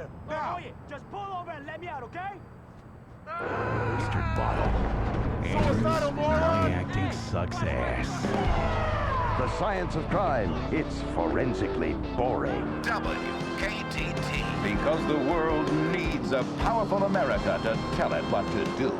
here, now! Just pull over and let me out, okay? Mr. Bottle. Suicidal moron! Acting sucks ass. The science of crime, it's forensically boring. WKTT. Because the world needs a powerful America to tell it what to do.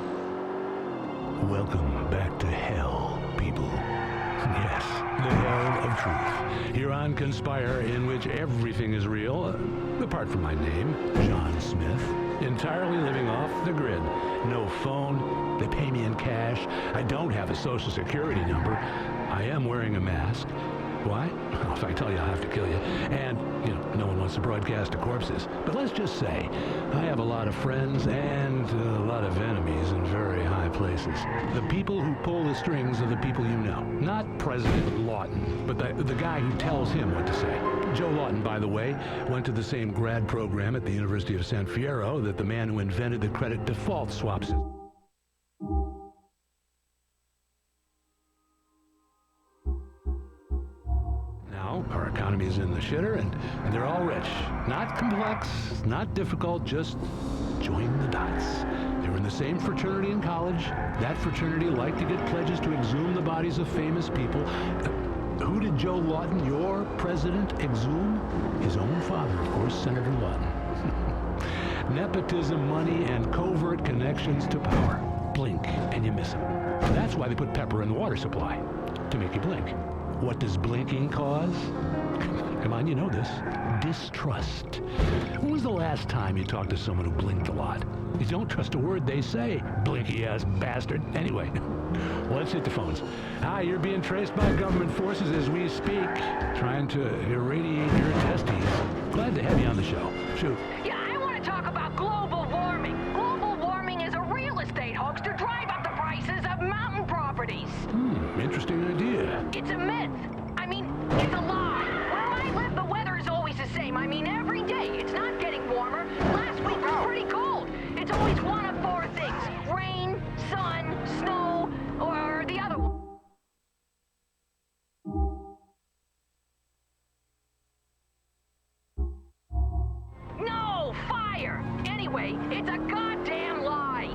Welcome back to hell, people. Yes, the hell of truth. Here on Conspire, in which everything is real, apart from my name, John Smith. Entirely living off the grid. No phone. They pay me in cash. I don't have a social security number. I am wearing a mask. Why? Well, if I tell you, I'll have to kill you. And, no one wants to broadcast to corpses. But let's just say, I have a lot of friends and a lot of enemies in very high places. The people who pull the strings are the people you know. Not President Lawton, but the guy who tells him what to say. Joe Lawton, by the way, went to the same grad program at the University of San Fierro that the man who invented the credit default swap system. Our economy is in the shitter, and they're all rich. Not complex, not difficult, just join the dots. They were in the same fraternity in college. That fraternity liked to get pledges to exhume the bodies of famous people. Who did Joe Lawton, your president, exhume? His own father, of course, Senator Lawton. Nepotism, money, and covert connections to power. Blink, and you miss them. That's why they put pepper in the water supply, to make you blink. What does blinking cause? Come on, you know this. Distrust. When was the last time you talked to someone who blinked a lot? You don't trust a word they say, blinky-ass bastard. Anyway, let's hit the phones. Hi, you're being traced by government forces as we speak, trying to irradiate your testes. Glad to have you on the show. Shoot. Yeah, I want to talk about global warming. Global warming is a real estate hoax to drive up the prices of mountain properties. Interesting idea. It's a myth. I mean, it's a lie. Where I live, the weather is always the same. I mean, every day. It's not getting warmer. Last week was pretty cold. It's always one of four things. Rain, sun, snow, or the other one. No, fire! Anyway, it's a goddamn lie.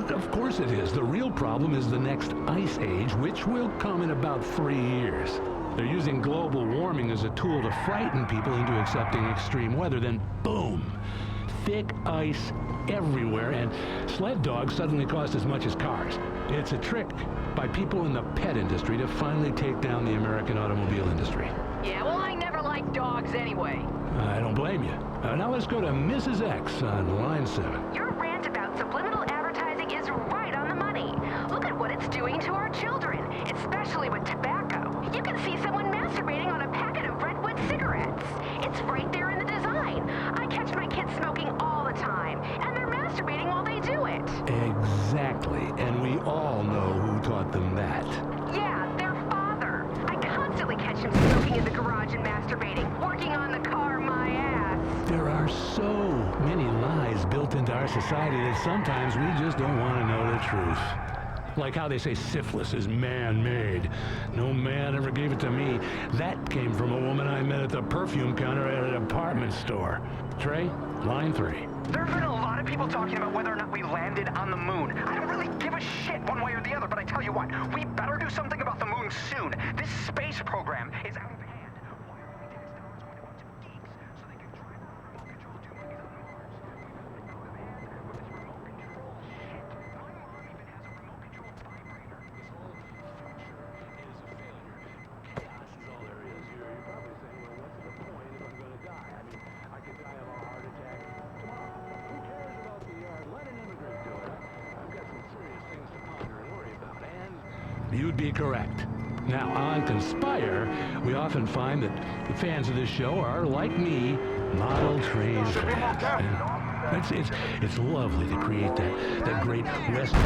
Of course it is. The real problem is the next ice age, which will come in about 3 years. They're using global warming as a tool to frighten people into accepting extreme weather. Then, boom! Thick ice everywhere, and sled dogs suddenly cost as much as cars. It's a trick by people in the pet industry to finally take down the American automobile industry. Yeah, well, I never liked dogs anyway. I don't blame you. Now let's go to Mrs. X on line 7. Your rant about subliminal advertising is right on the money. Look at what it's doing to our children, especially with tobacco. You can see someone masturbating on a packet of Redwood cigarettes. It's right there in the design. I catch my kids smoking all the time, and they're masturbating while they do it. Exactly, and we all know who taught them that. Yeah, their father. I constantly catch him smoking in the garage and masturbating, working on the car my ass. There are so many lies built into our society that sometimes we just don't want to know the truth. Like how they say syphilis is man-made. No man ever gave it to me. That came from a woman I met at the perfume counter at a department store. Trey, line 3. There have been a lot of people talking about whether or not we landed on the moon. I don't really give a shit one way or the other, but I tell you what, we better do something about the moon soon. This space program is out of hand. Why are we taxing on 21 geeks so they can drive around remote control doomies on Mars? Out of hand with this remote control shit. My mom even has a remote control vibrator. This whole future is a failure. Chaos is all there is. You're probably saying, well, what's the point if I'm going to die? I mean, I could die of a heart attack tomorrow. Who cares about the yard? Let an immigrant do it. I've got some serious things to ponder and worry about. And you'd be correct. Now, on Conspire, we often find that the fans of this show are, like me, model train fans. And it's lovely to create that great Western...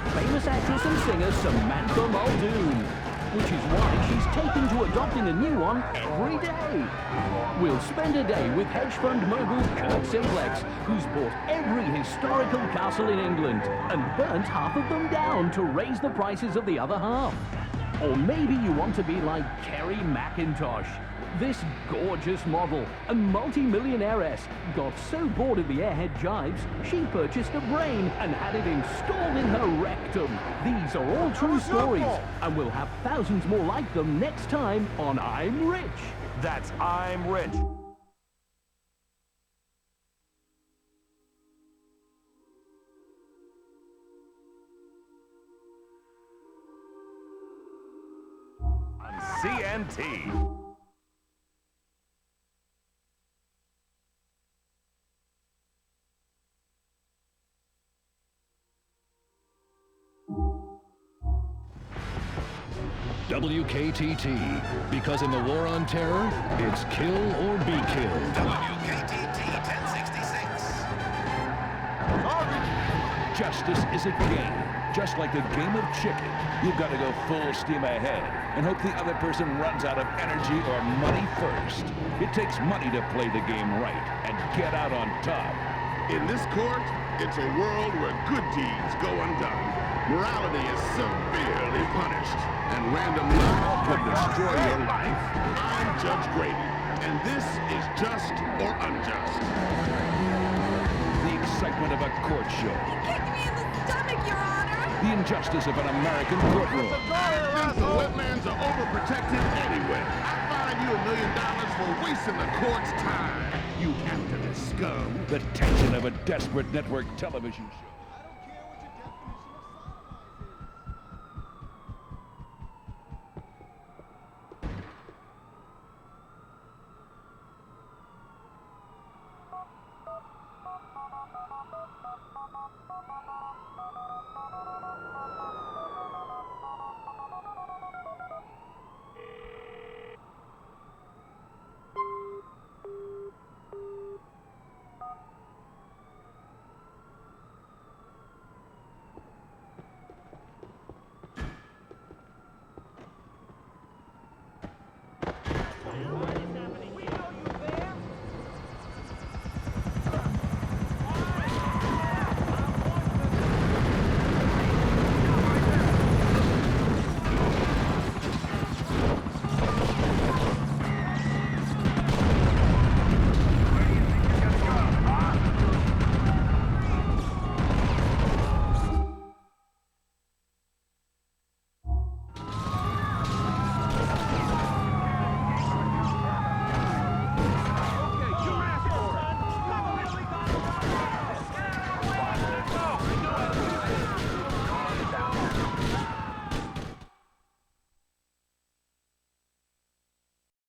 the famous actress and singer Samantha Muldoon, which is why she's taken to adopting a new one every day. We'll spend a day with hedge fund mogul Kirk Simplex, who's bought every historical castle in England and burnt half of them down to raise the prices of the other half. Or maybe you want to be like Kerry McIntosh. This gorgeous model and multi-millionairess got so bored of the airhead jibes, she purchased a brain and had it installed in her rectum. These are all true stories, and we'll have thousands more like them next time on I'm Rich. That's I'm Rich. On CNT. WKTT, because in the war on terror, it's kill or be killed. WKTT 1066. Justice is a game, just like a game of chicken. You've got to go full steam ahead and hope the other person runs out of energy or money first. It takes money to play the game right and get out on top. In this court, it's a world where good deeds go undone. Morality is severely punished, and random luck could destroy your life. I'm Judge Grady, and this is Just or Unjust. The excitement of a court show. Kicked me in the stomach, Your Honor! The injustice of an American courtroom. I think the wetlands are overprotected anyway. I fine you $1 million for wasting the court's time, you activist scum. The tension of a desperate network television show.